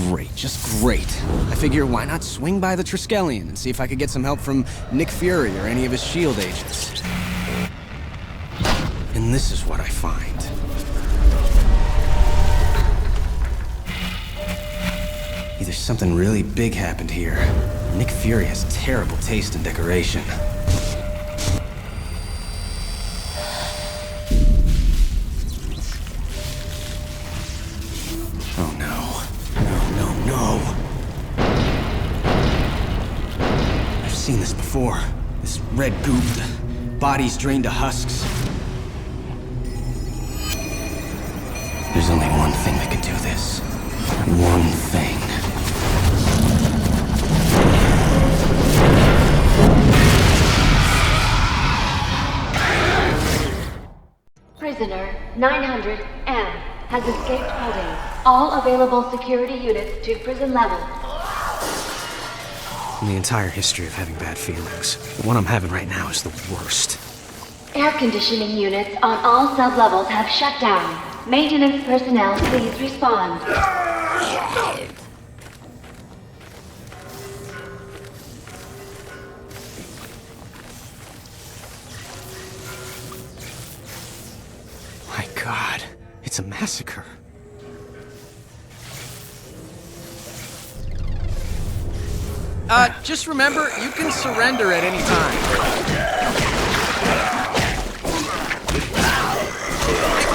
Great, just great. I figure why not swing by the Triskelion and see if I could get some help from Nick Fury or any of his S.H.I.E.L.D. agents. And this is what I find. Either something really big happened here. Nick Fury has terrible taste in decoration. Oh no. No, no, no. I've seen this before. This red goop, the bodies drained to husks. There's only one thing that could do this. One thing. Prisoner 900M has escaped holding. All available security units to prison level. In the entire history of having bad feelings, the one I'm having right now is the worst. Air conditioning units on all sub-levels have shut down. Maintenance personnel, please respond. My God, it's a massacre. Just remember, you can surrender at any time.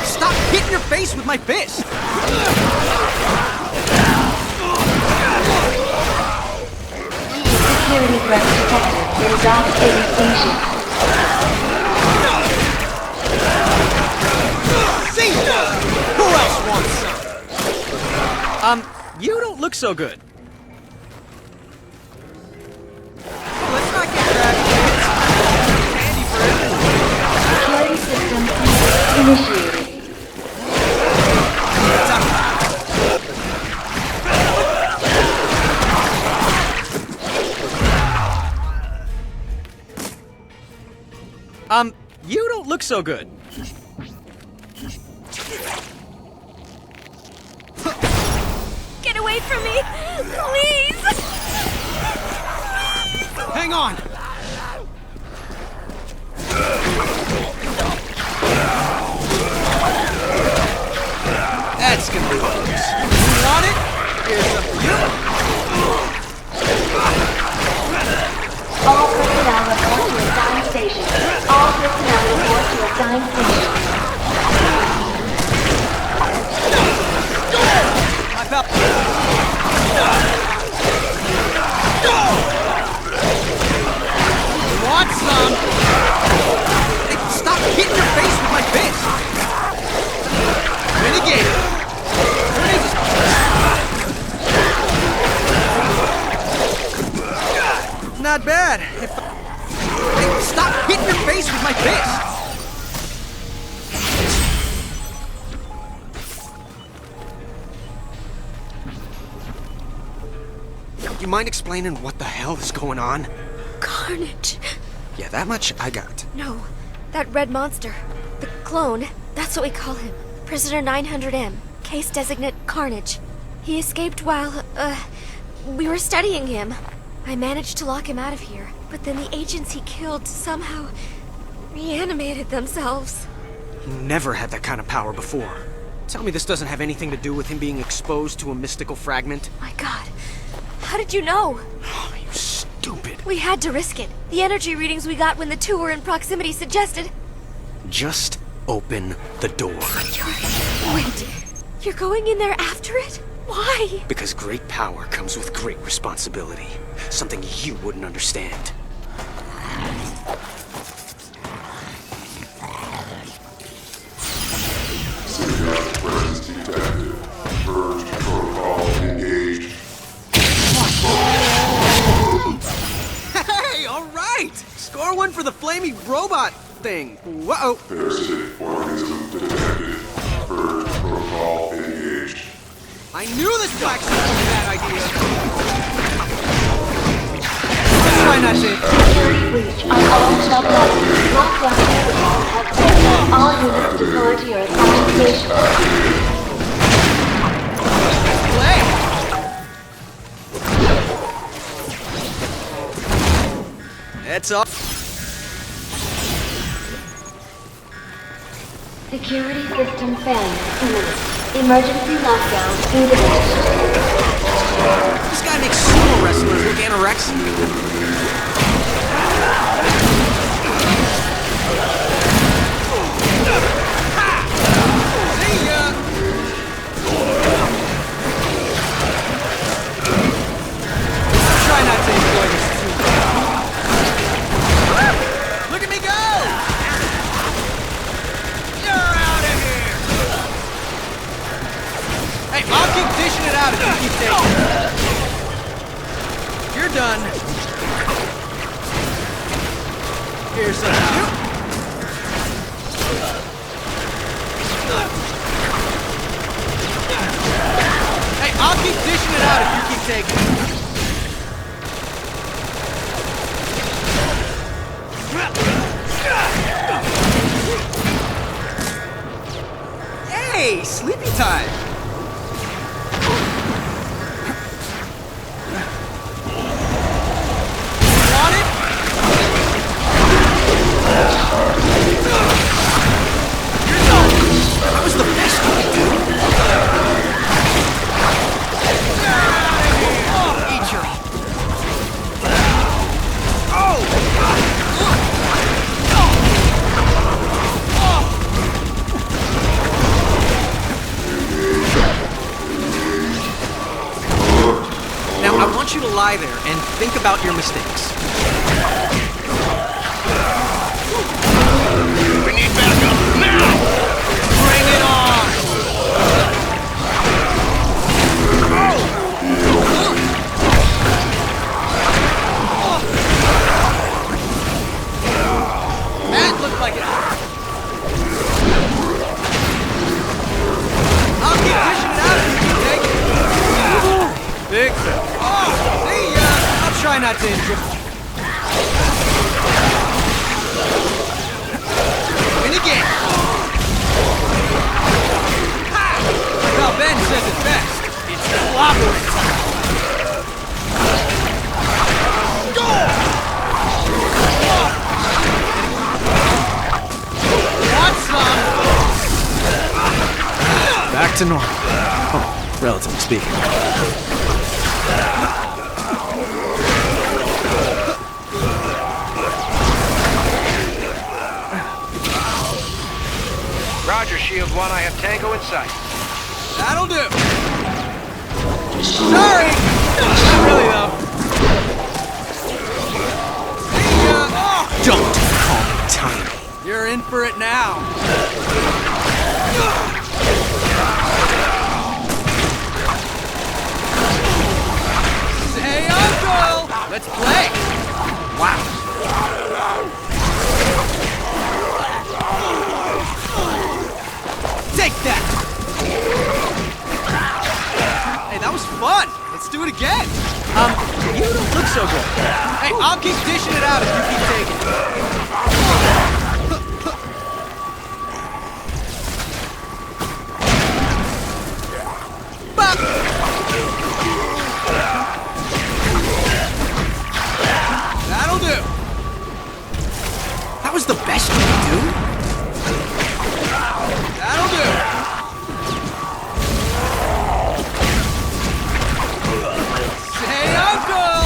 Stop hitting your face with my fist! Security threat detected in Dock 80 station. See? Who else wants some? You don't look so good. Let's not get grabbed. Candy for everyone. Security system initiated. You don't look so good. Get away from me! Please! Hang on! That's gonna be close. You want it? Here's some for you. All personnel report to assigned station. All personnel report to assigned station. I felt... Want some? Hey, stop hitting your face with my fist! Renegade! Not bad. Hey, stop hitting your face with my fist! You mind explaining what the hell is going on? Carnage. Yeah, that much I got. No, that red monster. The clone. That's what we call him. Prisoner 900M. Case designate Carnage. He escaped while, we were studying him. I managed to lock him out of here, but then the agents he killed somehow reanimated themselves. He never had that kind of power before. Tell me this doesn't have anything to do with him being exposed to a mystical fragment? My God. How did you know? Oh, you stupid. We had to risk it. The energy readings we got when the two were in proximity suggested... Just open the door. Wait. You're going in there after it? Why? Because great power comes with great responsibility. Something you wouldn't understand. Symbiote presence detected. Purge protocol engaged. Hey, all right! Score one for the flaming robot thing. Whoa! Parasitic organism detected. Purge protocol engaged. I knew this black suit was a bad idea. Let's try not to... Security breach on all sub-levels. Lockdown protocols have failed. All units deploy to your assigned station. Play! It's all. Security system failure imminent. Emergency lockdown imminent. This guy makes sumo wrestlers look anorexic. See ya! Try not to enjoy this too much. Look at me go! You're out of here! Hey, I'll keep dishing it out if you keep taking it. You're done. Here's some. Hey, I'll keep dishing it out if you keep taking it. Hey, sleepy time. Want it? You're done. That was the best you could do. Eat your... Oh! Now, I want you to lie there and think about your mistakes. We need backup now! Bring it on! That looked like it. I'll keep dishing it out if you keep taking it. Big. Oh, see ya! I'll try not to enjoy. Win again. Ha! Well, Ben says it best. It's clobbering time. Go! Want some? Back to normal. Oh, relatively speaking. Roger, S.H.I.E.L.D. 1, I have Tango in sight. That'll do. Sorry! Not really, though. See ya! Oh. Don't call me tiny. You're in for it now. Say uncle! Let's play! Wow. Take that! Hey, that was fun! Let's do it again! You don't look so good. Hey, I'll keep dishing it out if you keep taking it. Bop! That'll do! That was the best you could do? That'll do! Say uncle!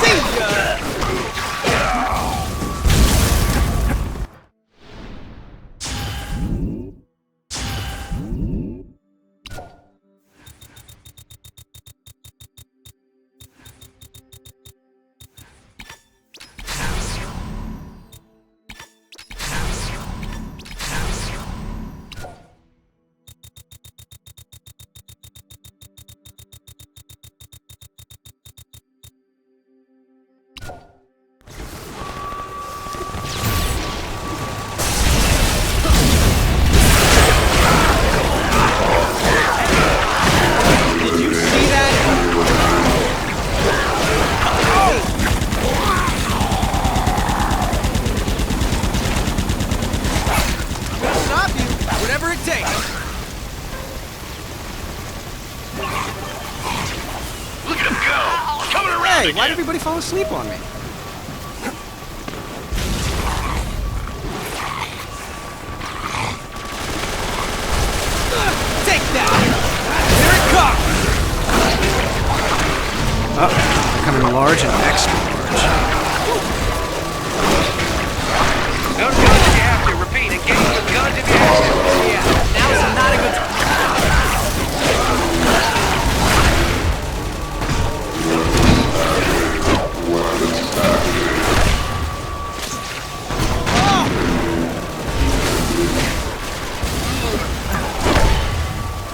See ya! Hey, why'd everybody fall asleep on me? Take that! Here it comes! Becoming large and extra large. Don't guns if you have to. Repeat, engage with guns if you have to. Yeah, now's not a good time.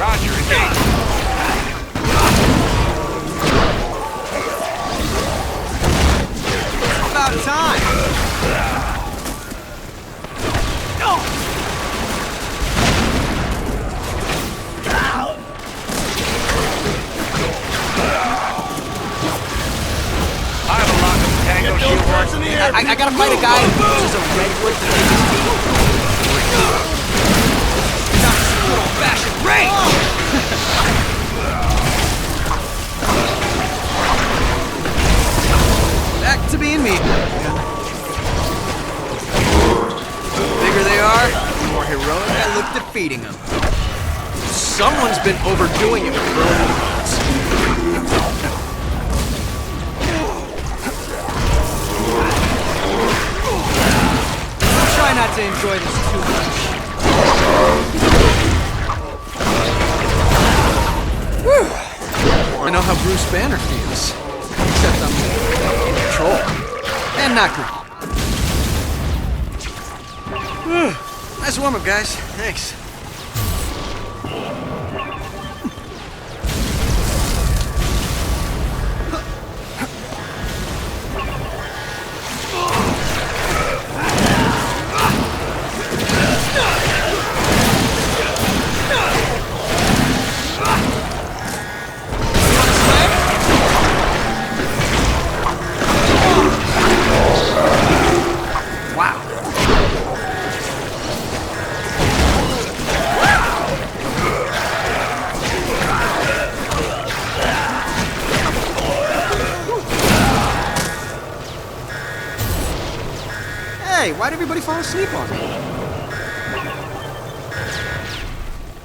Roger, engage. About time! I have a lock of Tango shield works. I gotta fight a guy who uses a redwood to make his feet. Not some good old-fashioned range! Back to being me. The bigger they are, the more heroic I look defeating them. Someone's been overdoing it with throwing bullets. I'll try not to enjoy this too much. Whew. I know how Bruce Banner feels. Except I'm in control. And not green. Nice warm-up, guys. Thanks. Hey, why'd everybody fall asleep on me?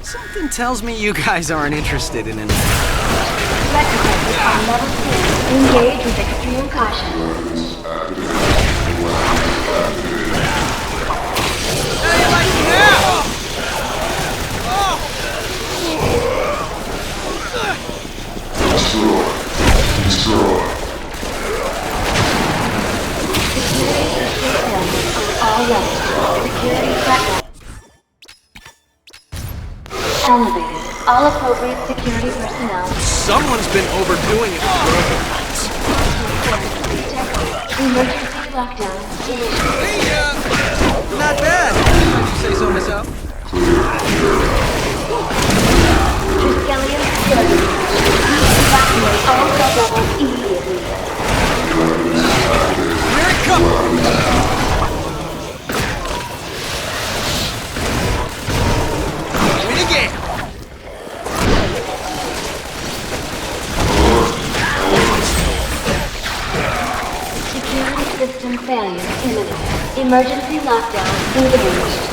Something tells me you guys aren't interested in it. Resurrected on level 2. Engage with extreme caution. How do you like me now? Destroy. All levels. Security fragment. Elevated. All appropriate security personnel. Someone's been overdoing it with robots. Emergency lockdown initiated. Hey, not bad. If I do say so myself. Triskelion surge. Evacuate all sub-levels immediately. Here it comes! Win again! Security system failure imminent. Emergency lockdown engaged.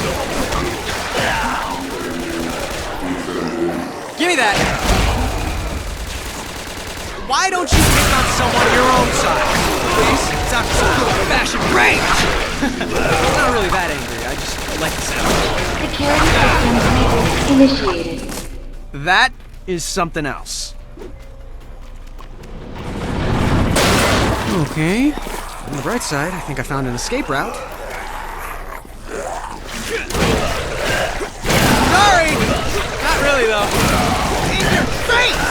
Give me that! Why don't you pick on someone your own size? Please? It's not some good old-fashioned range! I'm not really that angry, I just like the sound. Security system initiated. That is something else. Okay. On the bright side, I think I found an escape route. Sorry! Not really, though. In your face!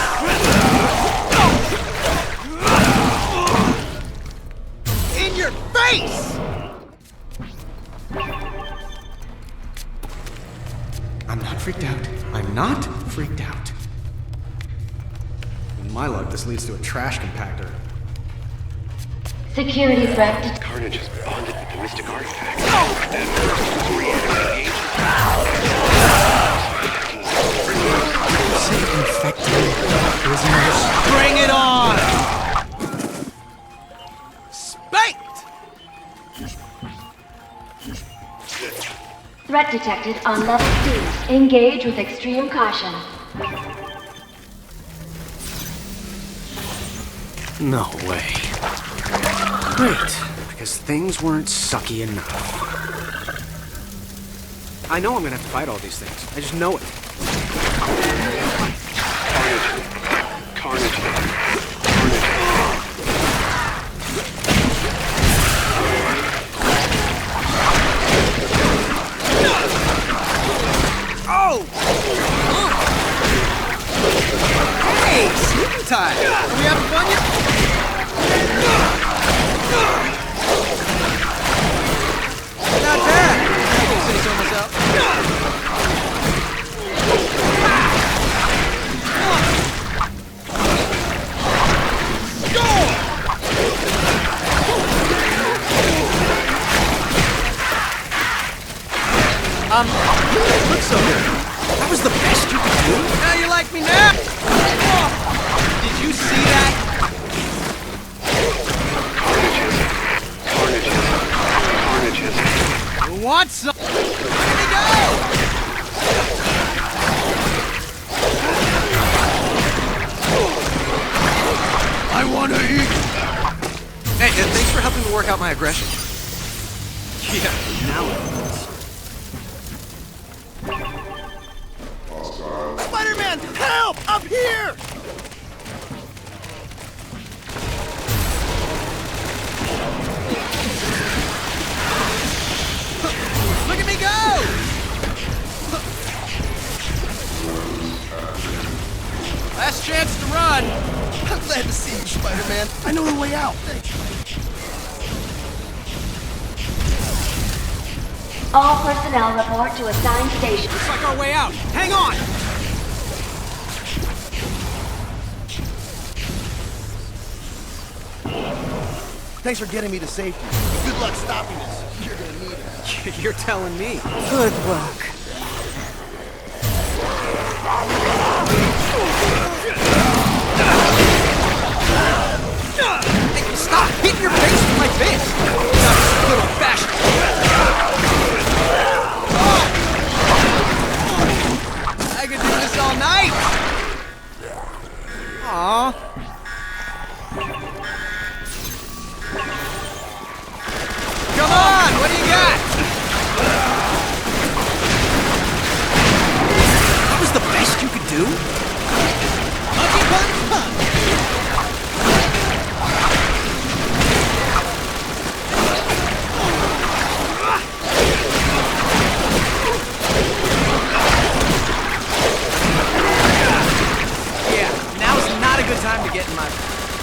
In your face! I'm not freaked out. I'm not freaked out. In my luck, this leads to a trash compactor. Security threat detected. Carnage is bonded with the mystic artifact. That person's reanimated. Say infected prisoners. Bring it on! Threat detected on level C. Engage with extreme caution. No way. Great, because things weren't sucky enough. I know I'm gonna have to fight all these things. I just know it. Carnage. Oh! Hey, sleeping time! Are we having fun yet? Not bad! I can say so myself. Looks so good. That was the best you could do. Now you like me now? Did you see that? Carnages. You want some? Here we go! I wanna eat. Hey, and thanks for helping me work out my aggression. Yeah, now it works. Spider-Man, help! Up here! Look at me go! Last chance to run. I'm glad to see you, Spider-Man. I know the way out. All personnel report to assigned station. Looks like our way out. Hang on! Thanks for getting me to safety. Good luck stopping us. You're gonna need it. You're telling me. Good luck. Hey, stop hitting your face with my fist! Not just a little fashioned. I could do this all night! Aww. Come on, what do you got? That was the best you could do? Monkey punch punch! Yeah, now's not a good time to get in my...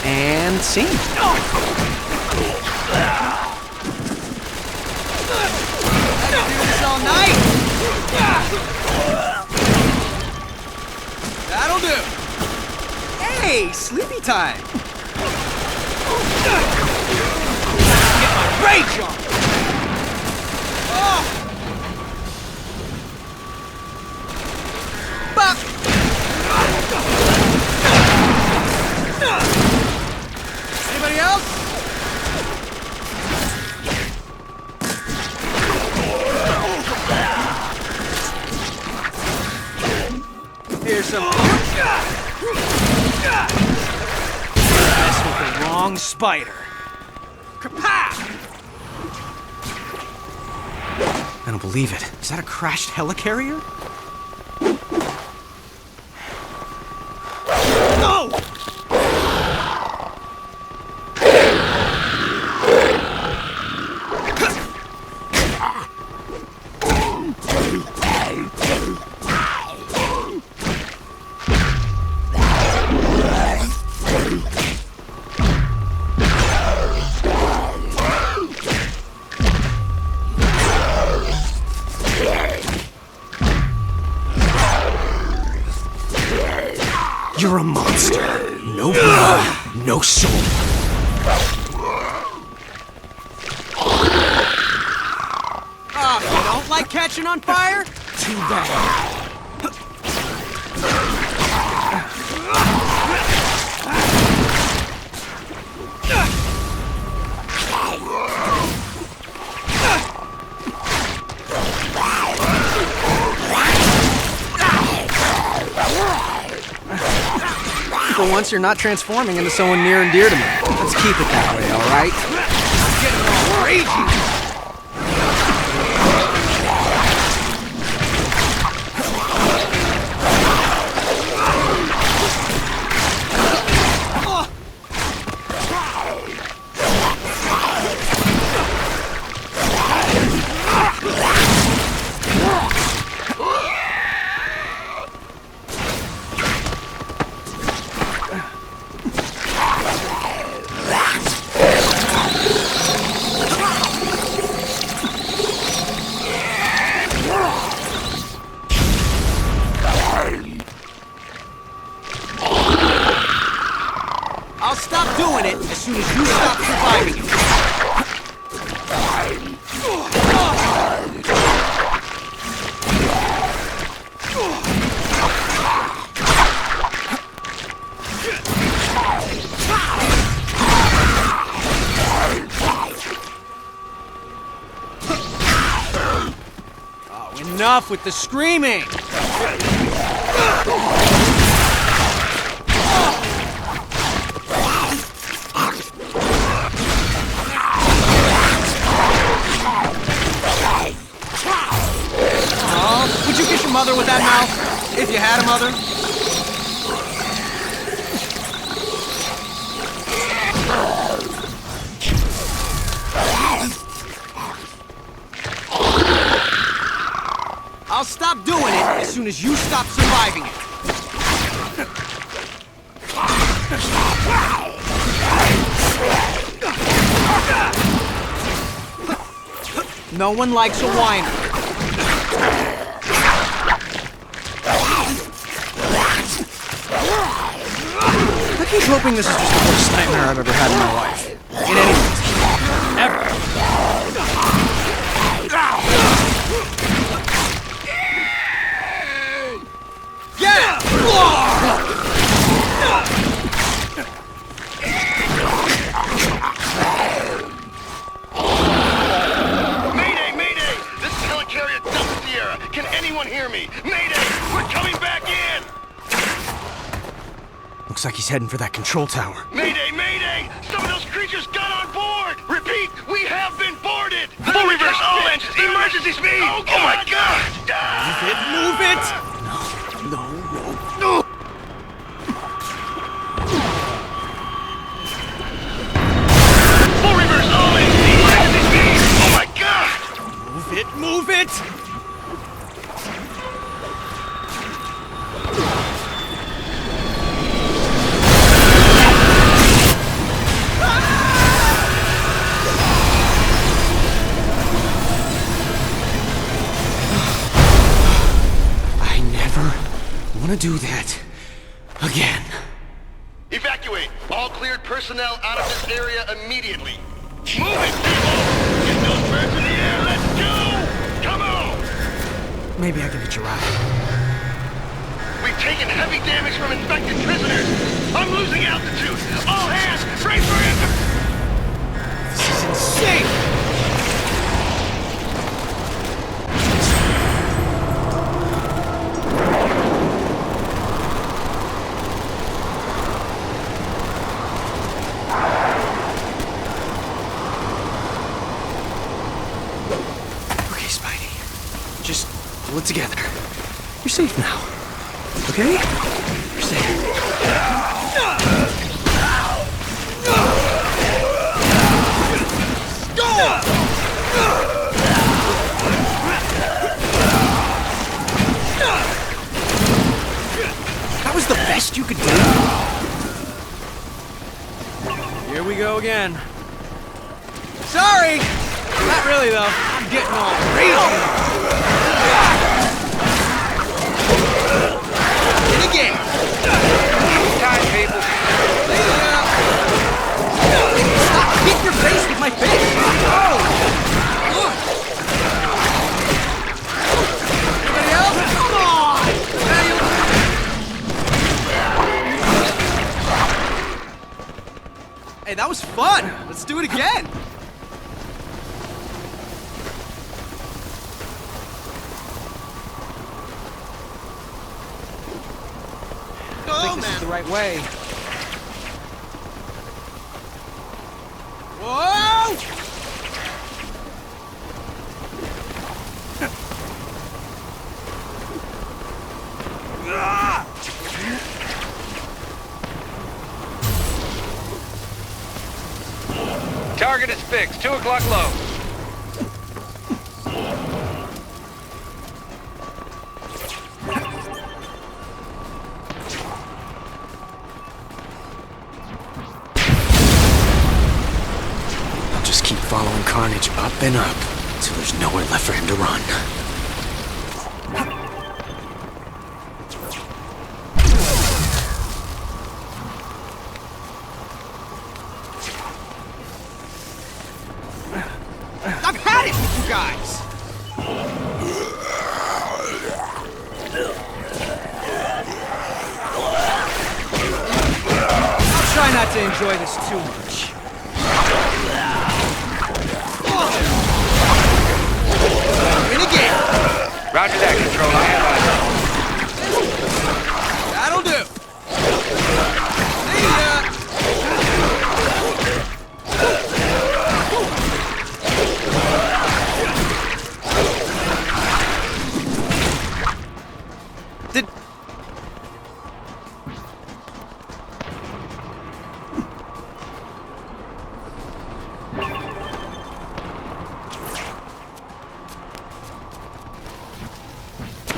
And scene. I can do this all night! That'll do! Hey, sleepy time! Get my rage on! Oh! Bop! Anybody else? Here's some. Mess with the wrong spider. Kapow! I don't believe it. Is that a crashed helicarrier? No! You're a monster. No blood, no soul. Oh, you don't like catching on fire? Too bad. once, you're not transforming into someone near and dear to me. Let's keep it that way, alright? I'm getting all ragey! I'll stop doing it as soon as you stop surviving it. Oh, enough with the screaming! Would you kiss your mother with that mouth? If you had a mother? I'll stop doing it as soon as you stop surviving it. No one likes a whiner. I keep hoping this is just the worst nightmare I've ever had in my life. In any way. Ever. Get it! Mayday! Mayday! This is Helicarrier Delta Sierra. Can anyone hear me? Mayday! We're coming back in! Looks like he's heading for that control tower. Mayday! Mayday! Some of those creatures got on board! Repeat, we have been boarded! Full reverse all engines! Emergency speed! Oh my god! Move it! No. Full reverse all engines! Emergency speed! Oh my god! Move it! To do that again. Evacuate all cleared personnel out of this area immediately. Move it, people! Get those birds in the air, let's go! Come on! Maybe I can hitch a ride. We've taken heavy damage from infected prisoners. I'm losing altitude. All hands, brace for impact! This is insane! Just pull it together. You're safe now. Okay? You're safe. That was the best you could do? Here we go again. Sorry! Not really, though. I'm getting all crazy. And again! Time, people. Stop! Hit your face with my fist! Anybody else? Come on! Hey, that was fun! Let's do it again! I think this is the right way. Target is fixed. 2 o'clock low. I'll just keep following Carnage up and up until there's nowhere left for him to run. I've had it with you guys! I'll try not to enjoy this too much. Win again! Roger that, Control. I have That'll do! See ya! Did...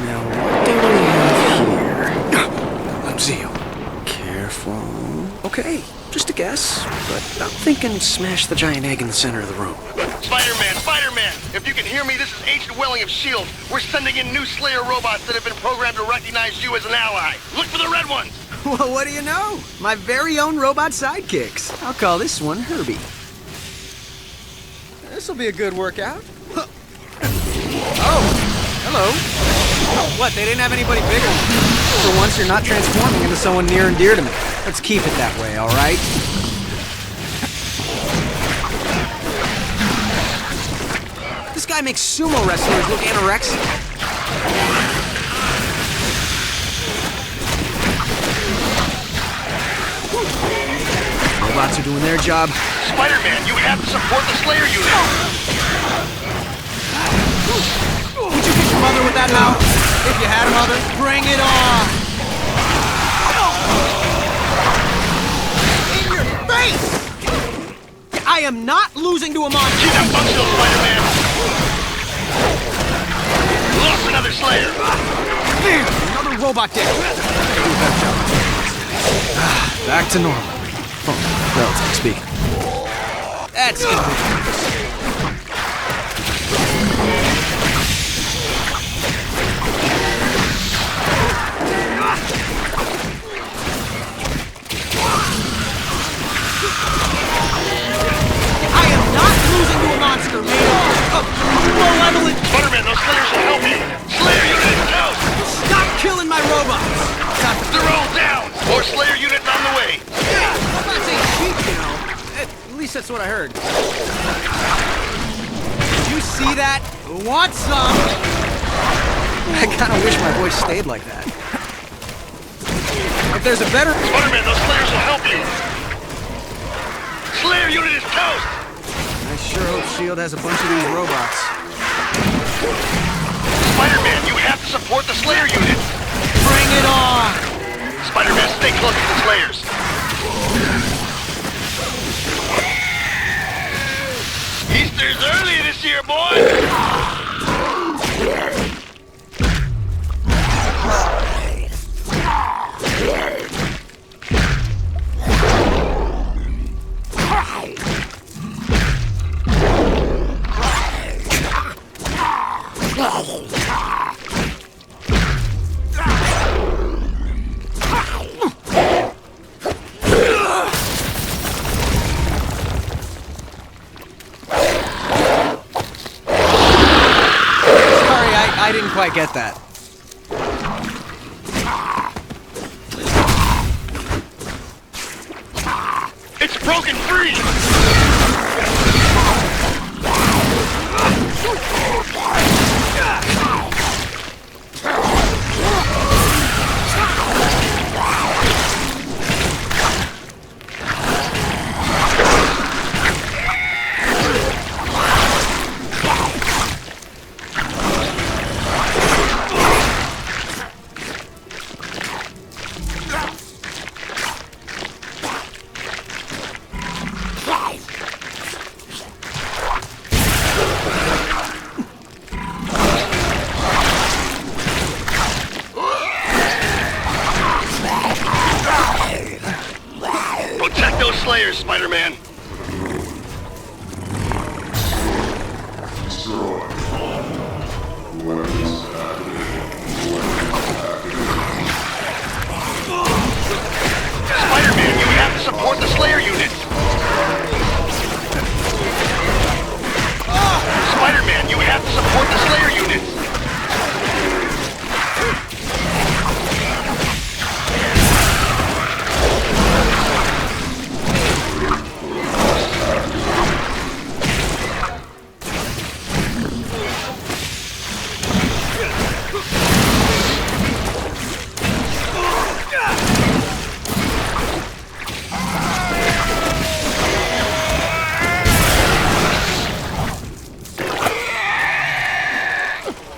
Now, what do we have here? Seal. Careful. Okay, just a guess, but I'm thinking smash the giant egg in the center of the room. Spider-Man, Spider-Man! If you can hear me, this is Agent Welling of S.H.I.E.L.D. We're sending in new Slayer robots that have been programmed to recognize you as an ally. Look for the red ones! Well, what do you know? My very own robot sidekicks. I'll call this one Herbie. This'll be a good workout. Oh, hello. What, they didn't have anybody bigger? For once, you're not transforming into someone near and dear to me. Let's keep it that way, all right? This guy makes sumo wrestlers look anorexic. Robots are doing their job. Spider-Man, you have to support the Slayer unit! Would you kick your mother with that now? If you had a mother, bring it on! In your face! I am not losing to a monster! Keep that functional, Spider-Man! Lost another Slayer! Another robot dick! Back to normal. Oh, relatively speaking. That's gonna be I am not losing to a monster made of malevolent... Spider-Man, those Slayers will help you! Slayer unit out! Stop killing my robots! They're all down! More Slayer units on the way! I'm not saying cheap, you know. At least that's what I heard. Did you see that? Want some? I kinda wish my voice stayed like that. If there's a better... Spider-Man, those Slayers will help you! Slayer unit is toast! I sure hope S.H.I.E.L.D. has a bunch of these robots. Spider-Man, you have to support the Slayer unit! Bring it on! Spider-Man, stay close to the Slayers! Easter's early this year, boy! I didn't quite get that. It's broken free! Protect those Slayers, Spider-Man. Destroy. Weapons Spider-Man, you have to support the Slayer units. Spider-Man, you have to support the Slayer units.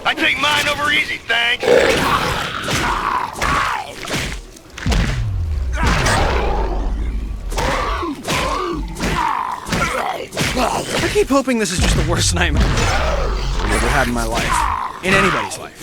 I take mine over easy, thanks. I keep hoping this is just the worst nightmare I've ever had in my life. In anybody's life.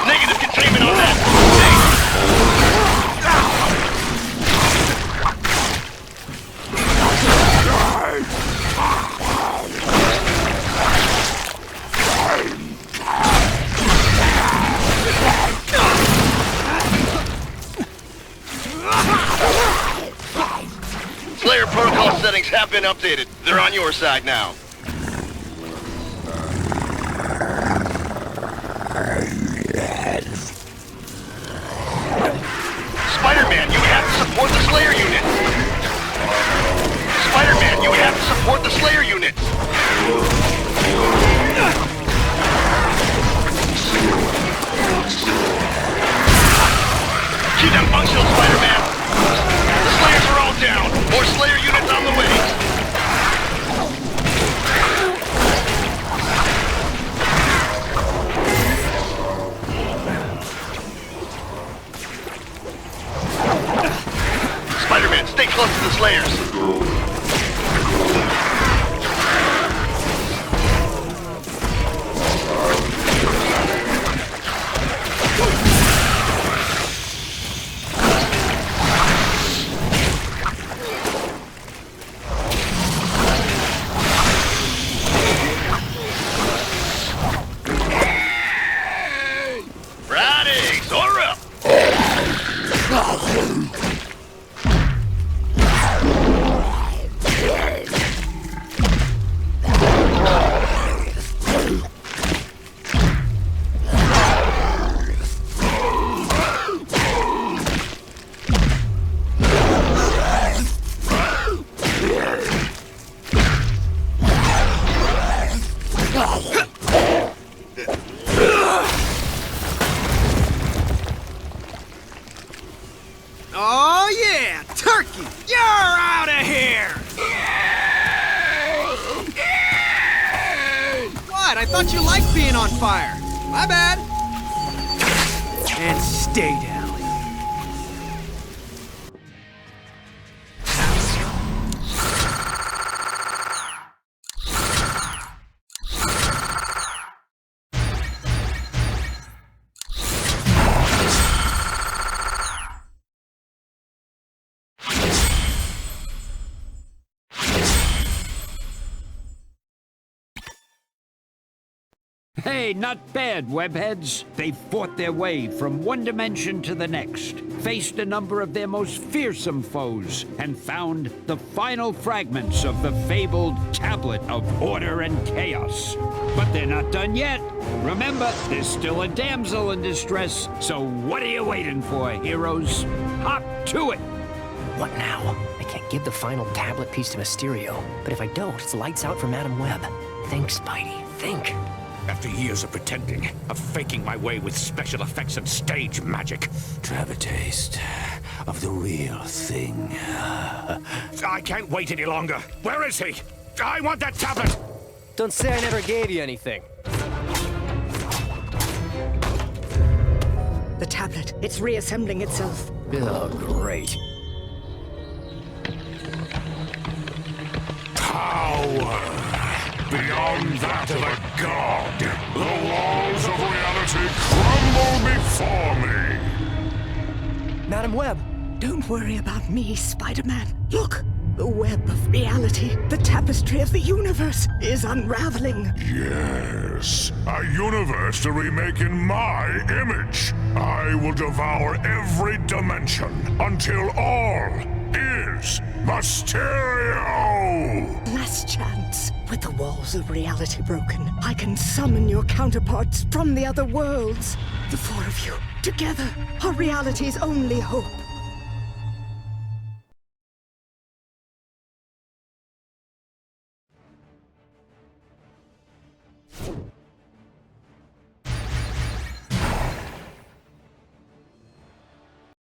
Negative containment on that. Slayer protocol settings have been updated. They're on your side now. Spider-Man, you have to support the Slayer units. Spider-Man, you have to support the Slayer units. Keep them functional, Spider-Man. The Slayers are all down. More Slayer units on the way. Spider-Man, stay close to the Slayers. Friday, soar up. Oh yeah, turkey! You're out of here! What? I thought you liked being on fire. My bad. And stay down. Hey, not bad, webheads. They've fought their way from one dimension to the next, faced a number of their most fearsome foes, and found the final fragments of the fabled Tablet of Order and Chaos. But they're not done yet. Remember, there's still a damsel in distress, so what are you waiting for, heroes? Hop to it! What now? I can't give the final tablet piece to Mysterio, but if I don't, it's lights out for Madam Web. Think, Spidey, think. After years of pretending, of faking my way with special effects and stage magic, to have a taste of the real thing. I can't wait any longer. Where is he? I want that tablet! Don't say I never gave you anything. The tablet, it's reassembling itself. Oh, great. Power beyond that of a god. The walls of reality crumble before me. Madam Web! Don't worry about me, Spider-Man. Look! The web of reality, the tapestry of the universe, is unraveling. Yes, a universe to remake in my image. I will devour every dimension until all is Mysterio! Last chance. With the walls of reality broken, I can summon your counterparts from the other worlds. The four of you, together, are reality's only hope.